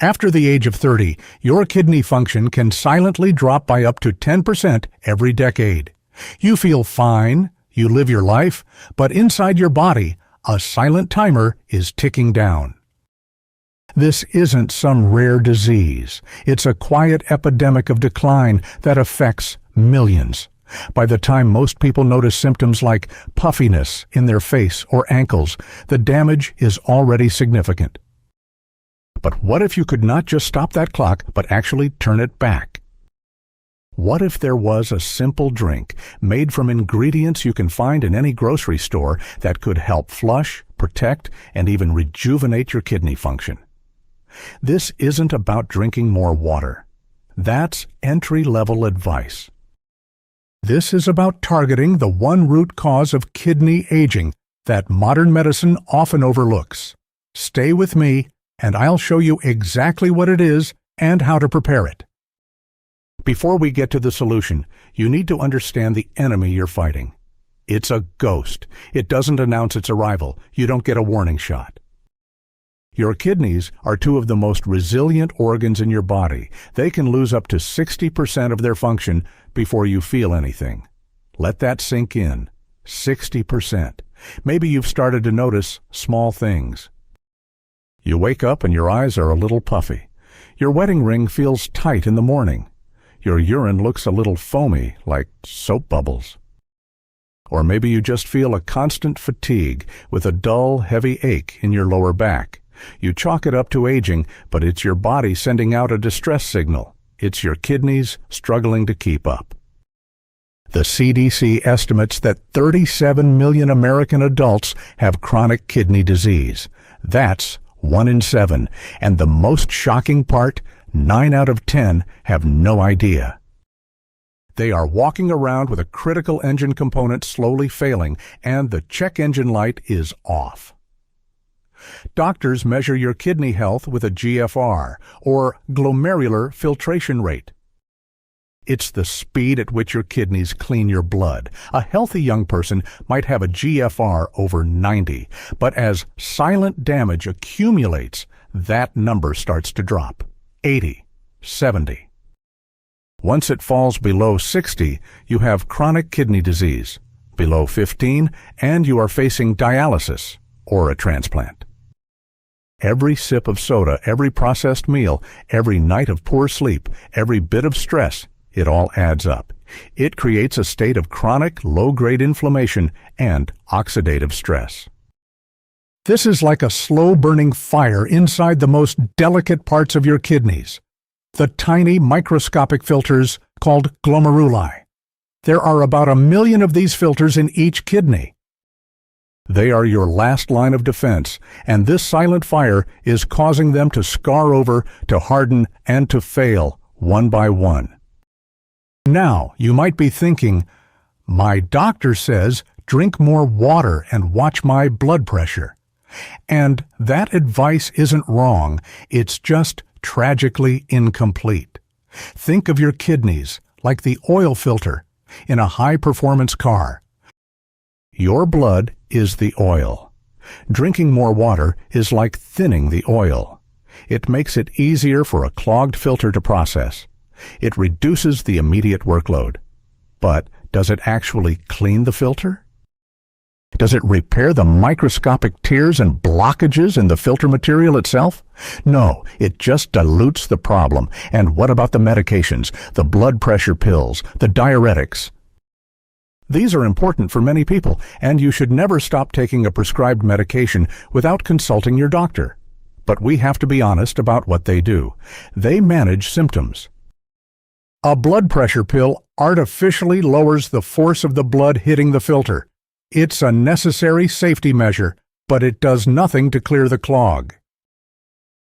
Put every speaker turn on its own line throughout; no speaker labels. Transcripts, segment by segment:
After the age of 30, your kidney function can silently drop by up to 10% every decade. You feel fine, you live your life, but inside your body, a silent timer is ticking down. This isn't some rare disease. It's a quiet epidemic of decline that affects millions. By the time most people notice symptoms like puffiness in their face or ankles, the damage is already significant. But what if you could not just stop that clock, but actually turn it back? What if there was a simple drink made from ingredients you can find in any grocery store that could help flush, protect, and even rejuvenate your kidney function? This isn't about drinking more water. That's entry-level advice. This is about targeting the one root cause of kidney aging that modern medicine often overlooks. Stay with me, and I'll show you exactly what it is and how to prepare it. Before we get to the solution, you need to understand the enemy you're fighting. It's a ghost. It doesn't announce its arrival. You don't get a warning shot. Your kidneys are two of the most resilient organs in your body. They can lose up to 60% of their function before you feel anything. Let that sink in. 60%. Maybe you've started to notice small things. You wake up and your eyes are a little puffy. Your wedding ring feels tight in the morning. Your urine looks a little foamy, like soap bubbles. Or maybe you just feel a constant fatigue with a dull, heavy ache in your lower back. You chalk it up to aging, but it's your body sending out a distress signal. It's your kidneys struggling to keep up. The CDC estimates that 37 million American adults have chronic kidney disease. That's 1 in 7, and the most shocking part, 9 out of 10 have no idea. They are walking around with a critical engine component slowly failing, and the check engine light is off. Doctors measure your kidney health with a GFR, or Glomerular Filtration Rate. It's the speed at which your kidneys clean your blood. A healthy young person might have a GFR over 90, but as silent damage accumulates, that number starts to drop. 80, 70. Once it falls below 60, you have chronic kidney disease. Below 15, and you are facing dialysis or a transplant. Every sip of soda, every processed meal, every night of poor sleep, every bit of stress, it all adds up. It creates a state of chronic, low-grade inflammation and oxidative stress. This is like a slow-burning fire inside the most delicate parts of your kidneys, the tiny microscopic filters called glomeruli. There are about 1 million of these filters in each kidney. They are your last line of defense, and this silent fire is causing them to scar over, to harden, and to fail one by one. Now, you might be thinking, my doctor says drink more water and watch my blood pressure. And that advice isn't wrong, it's just tragically incomplete. Think of your kidneys like the oil filter in a high-performance car. Your blood is the oil. Drinking more water is like thinning the oil. It makes it easier for a clogged filter to process. It reduces the immediate workload. But does it actually clean the filter? Does it repair the microscopic tears and blockages in the filter material itself? No, it just dilutes the problem. And what about the medications, the blood pressure pills, the diuretics? These are important for many people, and you should never stop taking a prescribed medication without consulting your doctor. But we have to be honest about what they do. They manage symptoms. A blood pressure pill artificially lowers the force of the blood hitting the filter. It's a necessary safety measure, but it does nothing to clear the clog.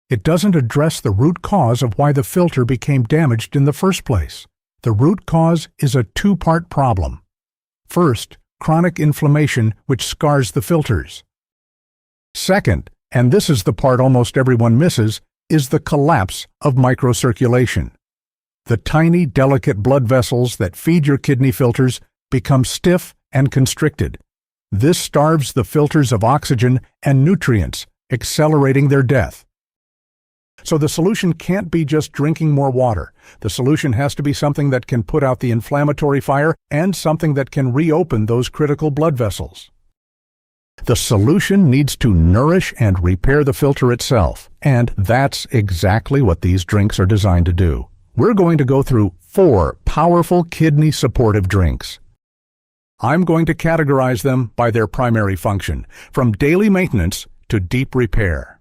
It doesn't address the root cause of why the filter became damaged in the first place. The root cause is a two-part problem. First, chronic inflammation which scars the filters. Second, and this is the part almost everyone misses, is the collapse of microcirculation. The tiny, delicate blood vessels that feed your kidney filters become stiff and constricted. This starves the filters of oxygen and nutrients, accelerating their death. So the solution can't be just drinking more water. The solution has to be something that can put out the inflammatory fire and something that can reopen those critical blood vessels. The solution needs to nourish and repair the filter itself, and that's exactly what these drinks are designed to do. We're going to go through 4 powerful kidney supportive drinks. I'm going to categorize them by their primary function, from daily maintenance to deep repair.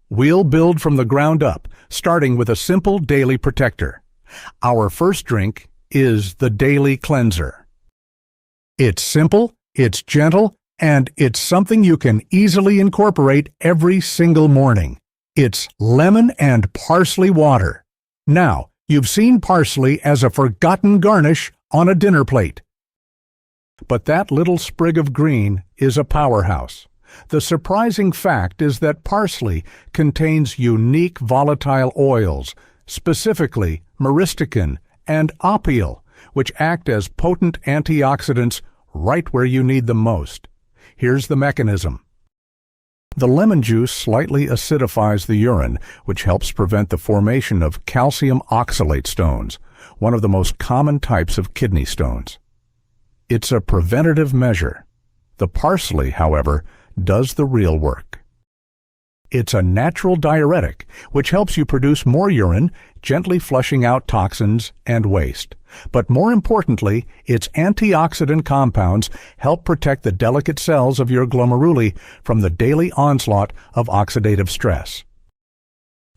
We'll build from the ground up, starting with a simple daily protector. Our first drink is the Daily Cleanser. It's simple, it's gentle, and it's something you can easily incorporate every single morning. It's lemon and parsley water. Now, you've seen parsley as a forgotten garnish on a dinner plate. But that little sprig of green is a powerhouse. The surprising fact is that parsley contains unique volatile oils, specifically myristicin and opial, which act as potent antioxidants right where you need them most. Here's the mechanism. The lemon juice slightly acidifies the urine, which helps prevent the formation of calcium oxalate stones, one of the most common types of kidney stones. It's a preventative measure. The parsley, however, does the real work. It's a natural diuretic, which helps you produce more urine, gently flushing out toxins and waste. But more importantly, its antioxidant compounds help protect the delicate cells of your glomeruli from the daily onslaught of oxidative stress.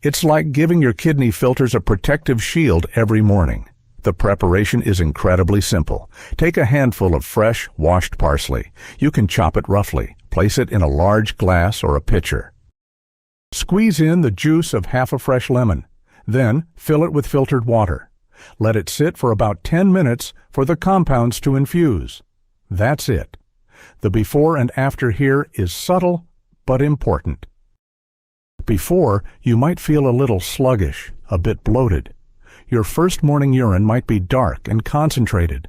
It's like giving your kidney filters a protective shield every morning. The preparation is incredibly simple. Take a handful of fresh, washed parsley. You can chop it roughly. Place it in a large glass or a pitcher. Squeeze in the juice of half a fresh lemon. Then fill it with filtered water. Let it sit for about 10 minutes for the compounds to infuse. That's it. The before and after here is subtle but important. Before, you might feel a little sluggish, a bit bloated. Your first morning urine might be dark and concentrated.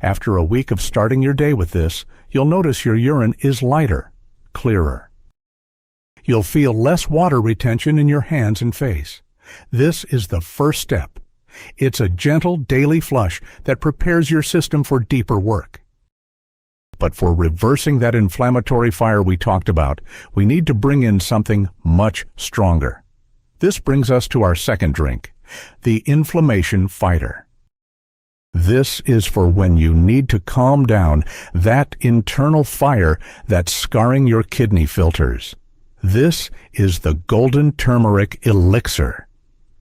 After a week of starting your day with this, you'll notice your urine is lighter, clearer. You'll feel less water retention in your hands and face. This is the first step. It's a gentle daily flush that prepares your system for deeper work. But for reversing that inflammatory fire we talked about, we need to bring in something much stronger. This brings us to our second drink, the Inflammation Fighter. This is for when you need to calm down that internal fire that's scarring your kidney filters. This is the Golden Turmeric Elixir.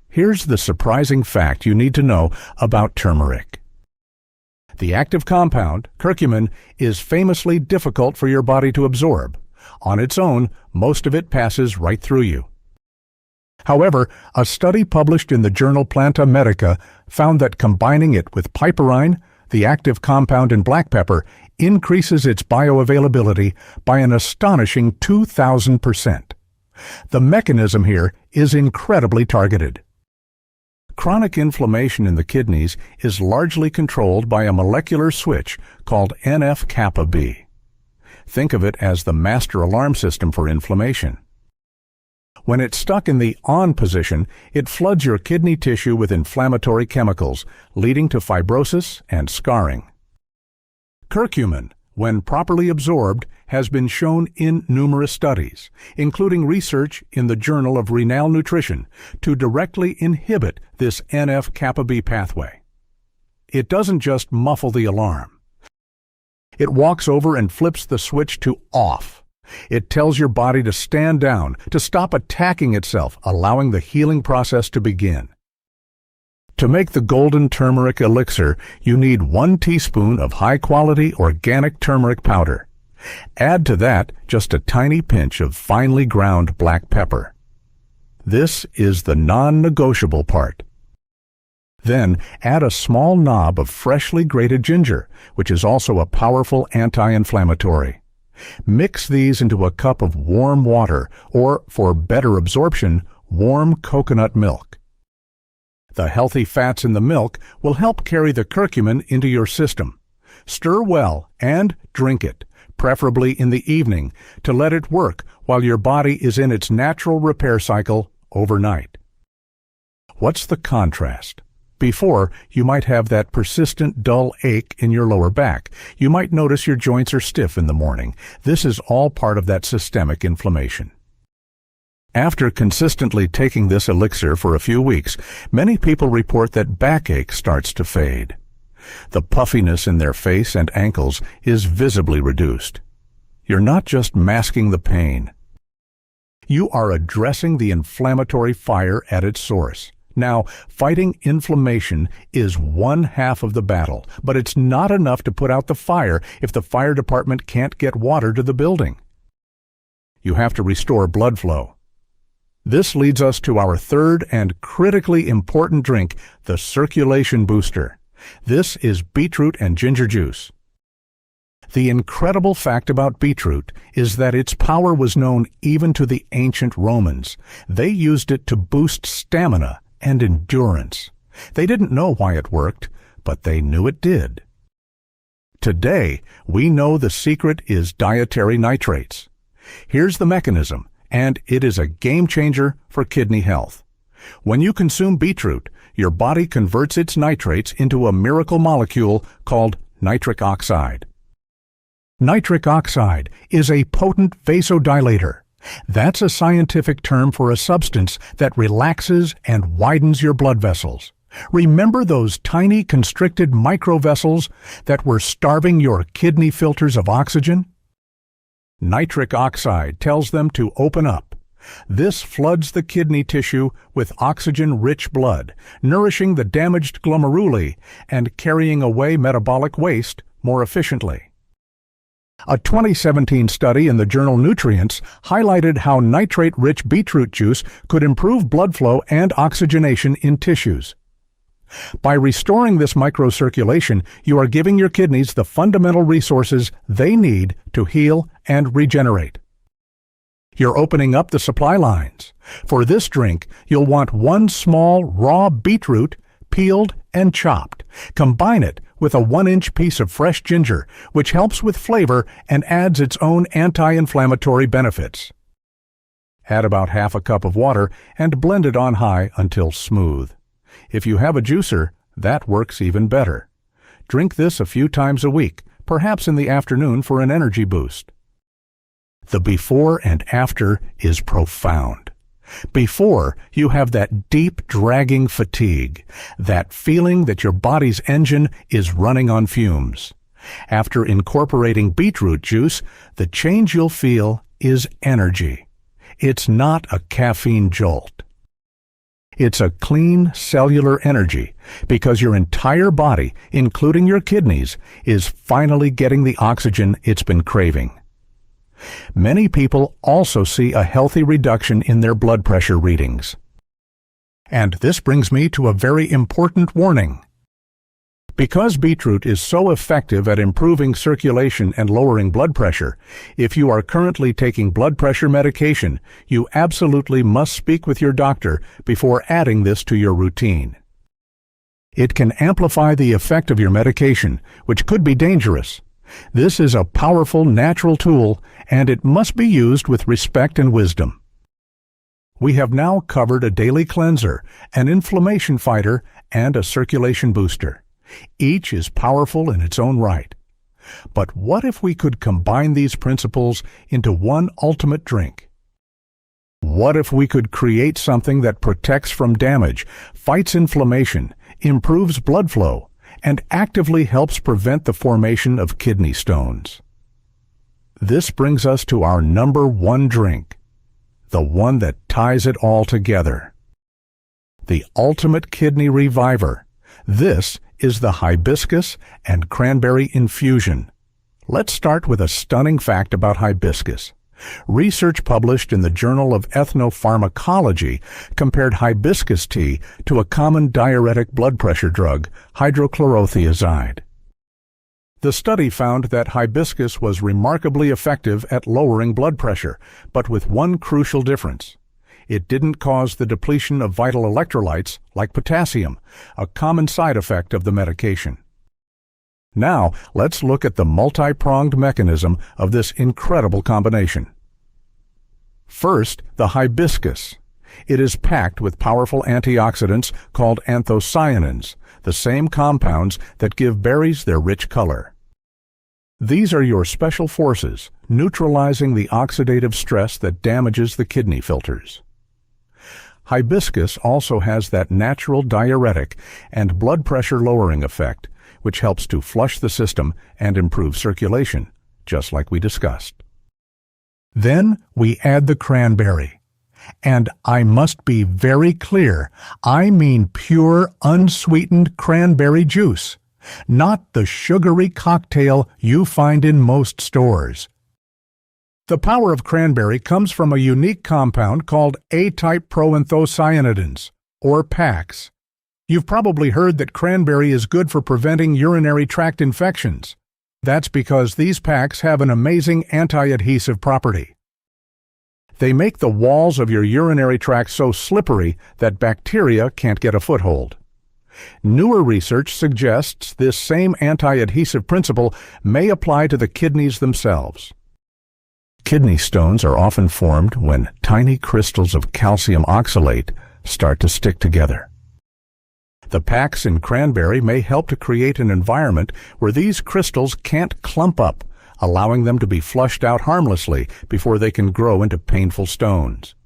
Here's the surprising fact you need to know about turmeric. The active compound, curcumin, is famously difficult for your body to absorb. On its own, most of it passes right through you. However, a study published in the journal Planta Medica found that combining it with piperine, the active compound in black pepper, increases its bioavailability by an astonishing 2,000%. The mechanism here is incredibly targeted. Chronic inflammation in the kidneys is largely controlled by a molecular switch called NF-kappa B. Think of it as the master alarm system for inflammation. When it's stuck in the on position, it floods your kidney tissue with inflammatory chemicals, leading to fibrosis and scarring. Curcumin, when properly absorbed, has been shown in numerous studies, including research in the Journal of Renal Nutrition, to directly inhibit this NF-kappa B pathway. It doesn't just muffle the alarm. It walks over and flips the switch to off. It tells your body to stand down, to stop attacking itself, allowing the healing process to begin. To make the Golden Turmeric Elixir, you need 1 teaspoon of high-quality organic turmeric powder. Add to that just a tiny pinch of finely ground black pepper. This is the non-negotiable part. Then add a small knob of freshly grated ginger, which is also a powerful anti-inflammatory. Mix these into a cup of warm water, or, for better absorption, warm coconut milk. The healthy fats in the milk will help carry the curcumin into your system. Stir well and drink it, preferably in the evening, to let it work while your body is in its natural repair cycle overnight. What's the contrast? Before, you might have that persistent dull ache in your lower back. You might notice your joints are stiff in the morning. This is all part of that systemic inflammation. After consistently taking this elixir for a few weeks, many people report that backache starts to fade. The puffiness in their face and ankles is visibly reduced. You're not just masking the pain. You are addressing the inflammatory fire at its source. Now, fighting inflammation is one half of the battle, but it's not enough to put out the fire if the fire department can't get water to the building. You have to restore blood flow. This leads us to our third and critically important drink, the circulation booster. This is beetroot and ginger juice. The incredible fact about beetroot is that its power was known even to the ancient Romans. They used it to boost stamina and endurance. They didn't know why it worked, but they knew it did. Today, we know the secret is dietary nitrates. Here's the mechanism, and it is a game changer for kidney health. When you consume beetroot, your body converts its nitrates into a miracle molecule called nitric oxide. Nitric oxide is a potent vasodilator. That's a scientific term for a substance that relaxes and widens your blood vessels. Remember those tiny constricted microvessels that were starving your kidney filters of oxygen? Nitric oxide tells them to open up. This floods the kidney tissue with oxygen-rich blood, nourishing the damaged glomeruli and carrying away metabolic waste more efficiently. A 2017 study in the journal Nutrients highlighted how nitrate-rich beetroot juice could improve blood flow and oxygenation in tissues. By restoring this microcirculation, you are giving your kidneys the fundamental resources they need to heal and regenerate. You're opening up the supply lines. For this drink, you'll want one small raw beetroot, peeled and chopped. Combine it with a 1-inch piece of fresh ginger, which helps with flavor and adds its own anti-inflammatory benefits. Add about half a cup of water and blend it on high until smooth. If you have a juicer, that works even better. Drink this a few times a week, perhaps in the afternoon for an energy boost. The before and after is profound. Before, you have that deep, dragging fatigue, that feeling that your body's engine is running on fumes. After incorporating beetroot juice, the change you'll feel is energy. It's not a caffeine jolt. It's a clean, cellular energy because your entire body, including your kidneys, is finally getting the oxygen it's been craving. Many people also see a healthy reduction in their blood pressure readings. And this brings me to a very important warning. Because beetroot is so effective at improving circulation and lowering blood pressure, if you are currently taking blood pressure medication, you absolutely must speak with your doctor before adding this to your routine. It can amplify the effect of your medication, which could be dangerous. This is a powerful natural tool, and it must be used with respect and wisdom. We have now covered a daily cleanser, an inflammation fighter, and a circulation booster. Each is powerful in its own right. But what if we could combine these principles into one ultimate drink? What if we could create something that protects from damage, fights inflammation, improves blood flow, and actively helps prevent the formation of kidney stones? This brings us to our number one drink, the one that ties it all together. The ultimate kidney reviver. This is the hibiscus and cranberry infusion. Let's start with a stunning fact about hibiscus. Research published in the Journal of Ethnopharmacology compared hibiscus tea to a common diuretic blood pressure drug, hydrochlorothiazide. The study found that hibiscus was remarkably effective at lowering blood pressure, but with one crucial difference. It didn't cause the depletion of vital electrolytes like potassium, a common side effect of the medication. Now, let's look at the multi-pronged mechanism of this incredible combination. First, the hibiscus. It is packed with powerful antioxidants called anthocyanins, the same compounds that give berries their rich color. These are your special forces, neutralizing the oxidative stress that damages the kidney filters. Hibiscus also has that natural diuretic and blood pressure lowering effect, which helps to flush the system and improve circulation, just like we discussed. Then we add the cranberry. And I must be very clear, I mean pure, unsweetened cranberry juice, not the sugary cocktail you find in most stores. The power of cranberry comes from a unique compound called A-type proanthocyanidins, or PACs. You've probably heard that cranberry is good for preventing urinary tract infections. That's because these PACs have an amazing anti-adhesive property. They make the walls of your urinary tract so slippery that bacteria can't get a foothold. Newer research suggests this same anti-adhesive principle may apply to the kidneys themselves. Kidney stones are often formed when tiny crystals of calcium oxalate start to stick together. The PACs in cranberry may help to create an environment where these crystals can't clump up, allowing them to be flushed out harmlessly before they can grow into painful stones.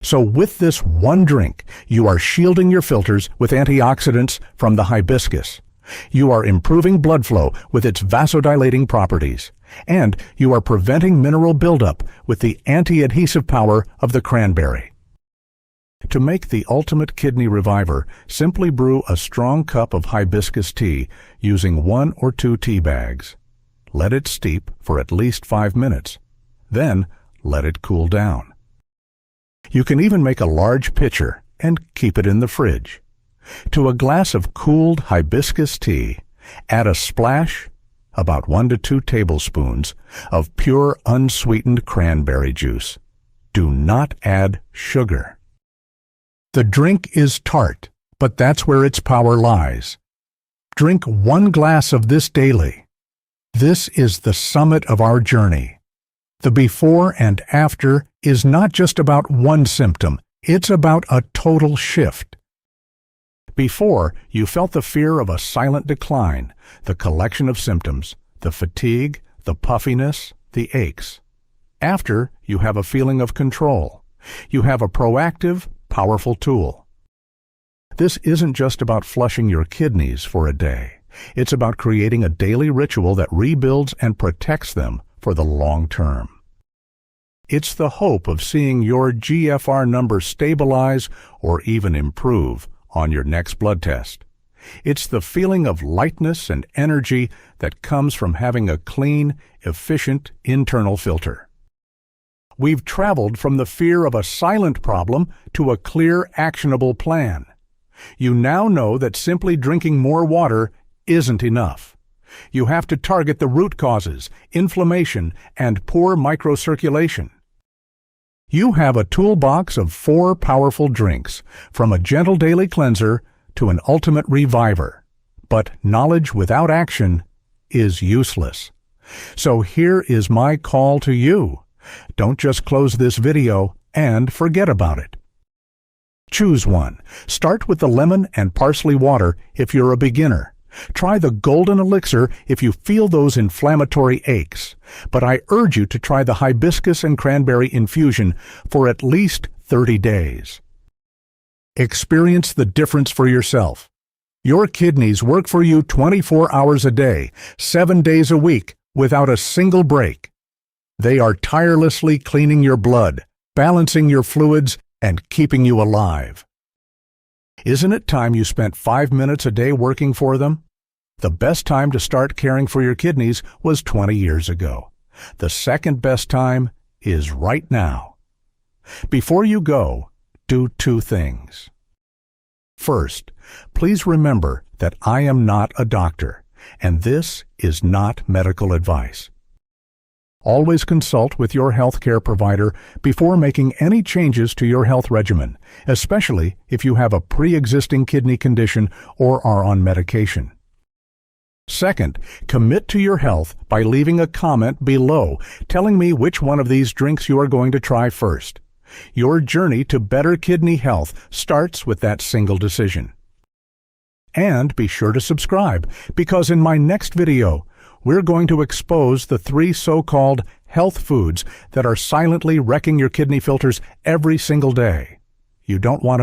So with this one drink, you are shielding your filters with antioxidants from the hibiscus. You are improving blood flow with its vasodilating properties, and you are preventing mineral buildup with the anti-adhesive power of the cranberry. To make the ultimate kidney reviver, simply brew a strong cup of hibiscus tea using 1 or 2 tea bags. Let it steep for at least 5 minutes. Then let it cool down. You can even make a large pitcher and keep it in the fridge. To a glass of cooled hibiscus tea, add a splash, about 1 to 2 tablespoons, of pure unsweetened cranberry juice. Do not add sugar. The drink is tart, but that's where its power lies. Drink 1 glass of this daily. This is the summit of our journey. The before and after is not just about one symptom, it's about a total shift. Before, you felt the fear of a silent decline, the collection of symptoms, the fatigue, the puffiness, the aches. After, you have a feeling of control. You have a proactive, powerful tool. This isn't just about flushing your kidneys for a day. It's about creating a daily ritual that rebuilds and protects them for the long term. It's the hope of seeing your GFR number stabilize or even improve on your next blood test. It's the feeling of lightness and energy that comes from having a clean, efficient internal filter. We've traveled from the fear of a silent problem to a clear, actionable plan. You now know that simply drinking more water isn't enough. You have to target the root causes, inflammation, and poor microcirculation. You have a toolbox of 4 powerful drinks, from a gentle daily cleanser to an ultimate reviver. But knowledge without action is useless. So here is my call to you. Don't just close this video and forget about it. Choose one. Start with the lemon and parsley water if you're a beginner. Try the Golden Elixir if you feel those inflammatory aches. But I urge you to try the hibiscus and cranberry infusion for at least 30 days. Experience the difference for yourself. Your kidneys work for you 24 hours a day, 7 days a week, without a single break. They are tirelessly cleaning your blood, balancing your fluids, and keeping you alive. Isn't it time you spent 5 minutes a day working for them? The best time to start caring for your kidneys was 20 years ago. The second best time is right now. Before you go, do 2 things. First, please remember that I am not a doctor, and this is not medical advice. Always consult with your healthcare provider before making any changes to your health regimen, especially if you have a pre-existing kidney condition or are on medication. Second, commit to your health by leaving a comment below telling me which one of these drinks you are going to try first. Your journey to better kidney health starts with that single decision. And be sure to subscribe, because in my next video, we're going to expose the 3 so-called health foods that are silently wrecking your kidney filters every single day. You don't want to